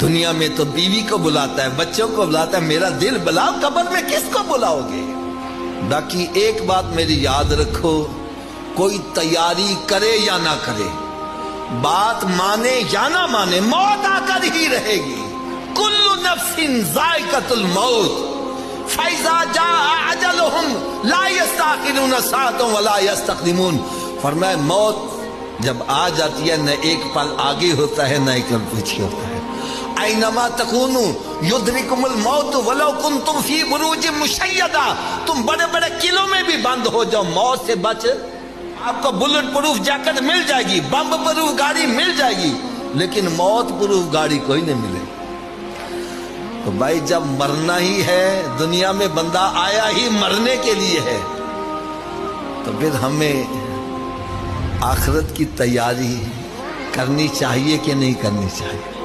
دنیا میں تو بیوی کو بلاتا ہے، بچوں کو بلاتا ہے، میرا دل بلاؤ، قبر میں کس کو بلاؤ گے؟ باقی ایک بات میری یاد رکھو، کوئی تیاری کرے یا نہ کرے، بات مانے یا نہ مانے، موت آ کر ہی رہے گی۔ کل نفس ذائقۃ الموت فَإِذَا جَاءَ أَجَلُهُمْ لَا يَسْتَأْخِرُونَ سَاعَةً وَلَا يَسْتَقْدِمُونَ۔ فرمایا موت جب آ جاتی ہے نہ ایک پل آگے ہوتا ہے نہ ایک پل پیچھے ہوتا ہے۔ اینما تکونوا یدرککم الموت ولو کنتم فی بروج مشیدہ، تم بڑے بڑے قلعوں میں بھی بند ہو جاؤ، موت سے بچ، آپ کو بلٹ پروف جیکٹ مل جائے گی، بم پروف گاڑی مل جائے گی، لیکن موت پروف گاڑی کوئی نہیں ملے۔ تو بھائی جب مرنا ہی ہے، دنیا میں بندہ آیا ہی مرنے کے لیے ہے، تو پھر ہمیں آخرت کی تیاری کرنی چاہیے کہ نہیں کرنی چاہیے؟